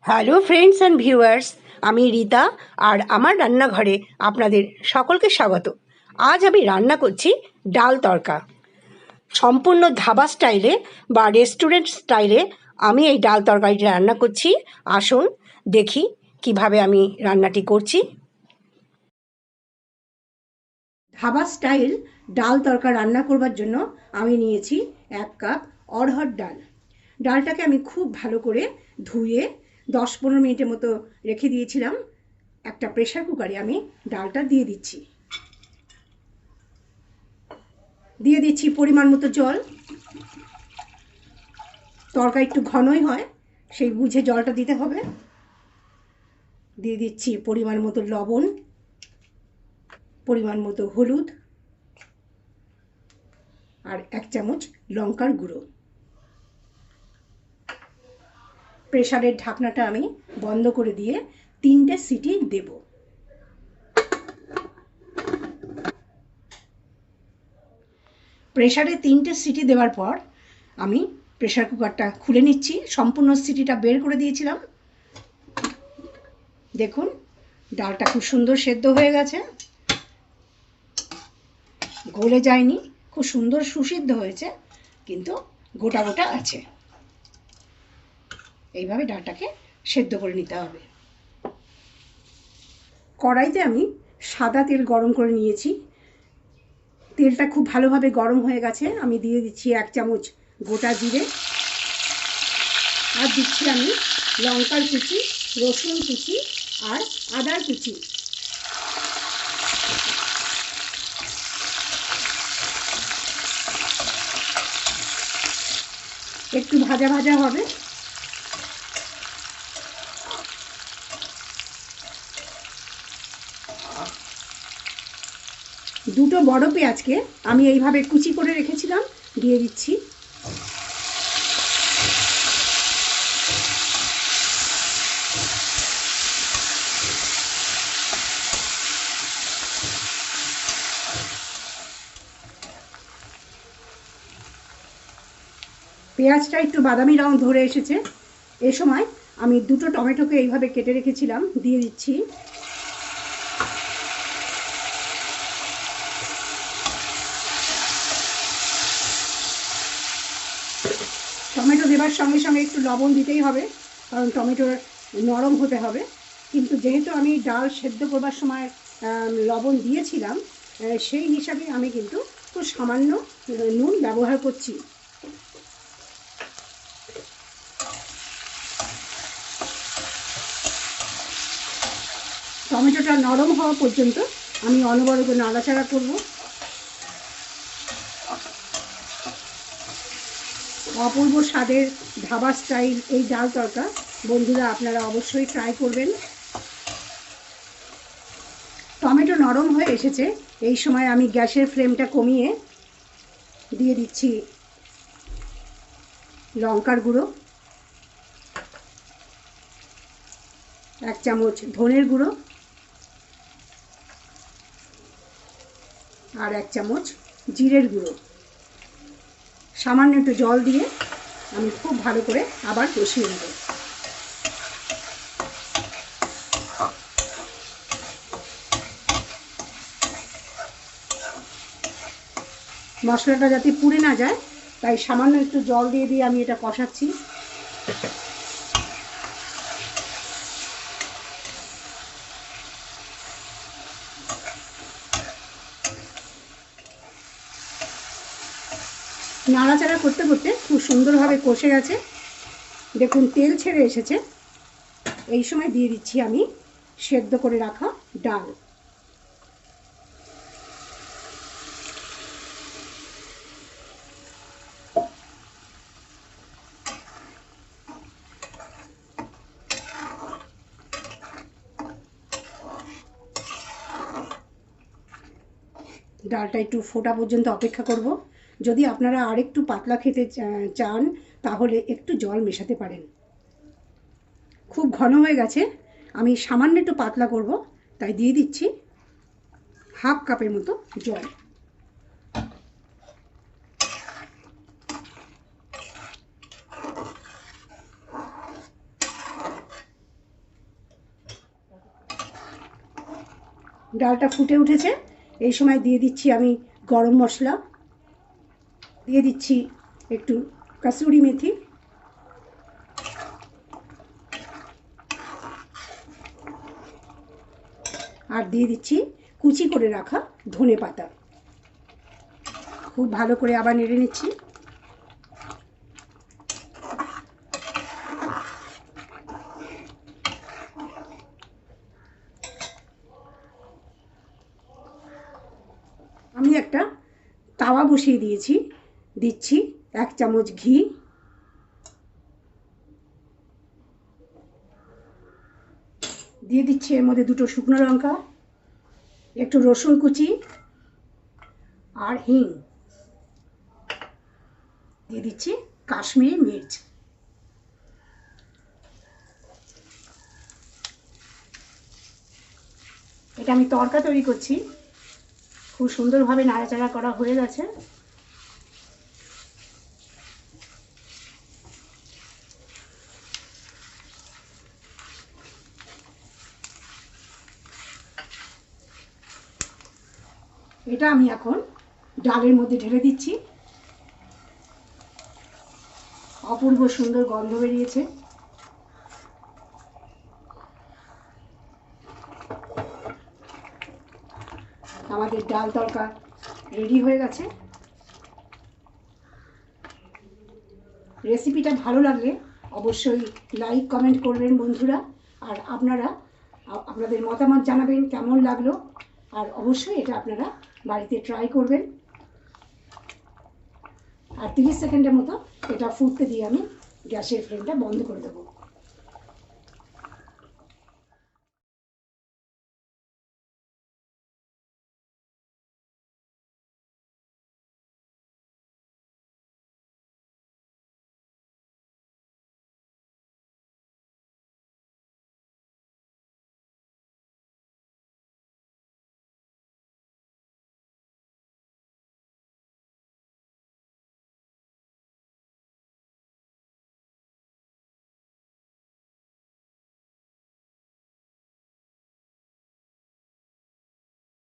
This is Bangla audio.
হ্যালো ফ্রেন্ডস অ্যান্ড ভিউয়ার্স, আমি রীতা আর আমার রান্নাঘরে আপনাদের সকলকে স্বাগত। আজ আমি রান্না করছি ডাল তড়কা। সম্পূর্ণ ধাবা স্টাইলে বা রেস্টুরেন্ট স্টাইলে আমি এই ডাল তরকারিটা রান্না করছি। আসুন দেখি কিভাবে আমি রান্নাটি করছি। ধাবা স্টাইল ডাল তড়কা রান্না করবার জন্য আমি নিয়েছি 1 কাপ অরহর ডাল। ডালটাকে আমি খুব ভালো করে ধুয়ে 10-15 মিনিটের মতো রেখে দিয়েছিলাম। একটা প্রেসার কুকারে আমি ডালটা দিয়ে দিচ্ছি পরিমাণ মতো জল। তরকা একটু ঘনই হয়, সেই বুঝে জলটা দিতে হবে। দিয়ে দিচ্ছি পরিমাণ মতো লবণ, পরিমাণ মতো হলুদ আর 1 চামচ লঙ্কার গুঁড়ো। প্রেসারের ঢাকনাটা আমি বন্ধ করে দিয়ে 3টে সিটি দেব। প্রেসারে 3টে সিটি দেওয়ার পর আমি প্রেসার কুকারটা খুলে নিচ্ছি। সম্পূর্ণ সিটিটা বের করে দিয়েছিলাম। দেখুন ডালটা খুব সুন্দর সেদ্ধ হয়ে গেছে, গলে যায়নি, খুব সুন্দর সুসিদ্ধ হয়েছে, কিন্তু গোটা গোটা আছে। এইভাবে ডালটাকে সেদ্ধ করে নিতে হবে। কড়াইতে আমি সাদা তেল গরম করে নিয়েছি। তেলটা খুব ভালোভাবে গরম হয়ে গেছে। আমি দিয়ে দিচ্ছি 1 চামচ গোটা জিরে, আর দিচ্ছি আমি লঙ্কার কুচি, রসুন কুচি আর আদার কুচি। একটু ভাজা ভাজা হবে। দুটো বড় পেঁয়াজকে আমি এইভাবে কুচি করে রেখেছিলাম, দিয়ে দিচ্ছি। পেঁয়াজটা একটু বাদামি রং ধরে এসেছে। এ সময় আমি দুটো টমেটোকে এইভাবে কেটে রেখেছিলাম, দিয়ে দিচ্ছি। টমেটো দেবার সঙ্গে সঙ্গে একটু লবণ দিতেই হবে, কারণ টমেটোর নরম হতে হবে। কিন্তু যেহেতু আমি ডাল সেদ্ধ করবার সময় লবণ দিয়েছিলাম, সেই হিসাবে আমি কিন্তু খুব সামান্য নুন ব্যবহার করছি। টমেটোটা নরম হওয়া পর্যন্ত আমি অনবরত নাড়াচাড়া করব। অপূর্ব স্বাদের ধাবা স্টাইল এই ডাল তড়কা বন্ধুরা আপনারা অবশ্যই ট্রাই করবেন। টমেটো নরম হয়ে এসেছে। এই সময় আমি গ্যাসের ফ্লেমটা কমিয়ে দিয়ে দিচ্ছি লঙ্কার গুঁড়ো, 1 চামচ ধনের গুঁড়ো আর 1 চামচ জিরের গুঁড়ো। সামান্য একটু জল দিয়ে আমি খুব ভালো করে আবার কষিয়ে নেব। মশলাটা যাতে পুড়ে না যায়, তাই সামান্য একটু জল দিয়ে দিয়ে আমি এটা কষাচ্ছি। নাড়াচাড়া করতে করতে খুব সুন্দরভাবে কষে গেছে। দেখুন তেল ছেড়ে এসেছে। এই সময় দিয়ে দিচ্ছি আমি সেদ্ধ করে রাখা ডাল। ডালটা একটু ফোটা পর্যন্ত অপেক্ষা করব। যদি আপনারা আরেকটু পাতলা খেতে চান, তাহলে একটু জল মেশাতে পারেন। খুব ঘন হয়ে গেছে, আমি সামান্য একটু পাতলা করব, তাই দিয়ে দিচ্ছি 1/2 কাপের মতো জল। ডালটা ফুটে উঠেছে, এই সময় দিয়ে দিচ্ছি আমি গরম মশলা, দিয়ে দিচ্ছি একটু কাসুরি মেথি, আর দিয়ে দিচ্ছি কুচি করে রাখা ধনে পাতা। খুব ভালো করে আবার নেড়ে নিচ্ছি। আমি একটা তাওয়া বসিয়ে দিয়েছি, দিচ্ছি 1 চামচ ঘি, দিয়ে দিচ্ছি এর মধ্যে 2টো শুকনো লঙ্কা, একটু রসুন কুচি আর হিং, দিয়ে দিচ্ছি কাশ্মীরি মির্চ। এটা আমি তড়কা তৈরি করছি। খুব সুন্দরভাবে নাড়াচাড়া করা হয়ে গেছে। এটা আমি এখন ডালের মধ্যে ঢেলে দিচ্ছি। অপূর্ব সুন্দর গন্ধ বেরিয়েছে। আমাদের ডাল তড়কা রেডি হয়ে গেছে। রেসিপিটা ভালো লাগলে অবশ্যই লাইক কমেন্ট করবেন বন্ধুরা, আর আপনারা আপনাদের মতামত জানাবেন কেমন লাগলো, আর অবশ্যই এটা আপনারা বাড়িতে ট্রাই করবেন। আর 30 সেকেন্ডের মতো এটা ফুটতে দিয়ে আমি গ্যাসের ফ্লেমটা বন্ধ করে দেবো।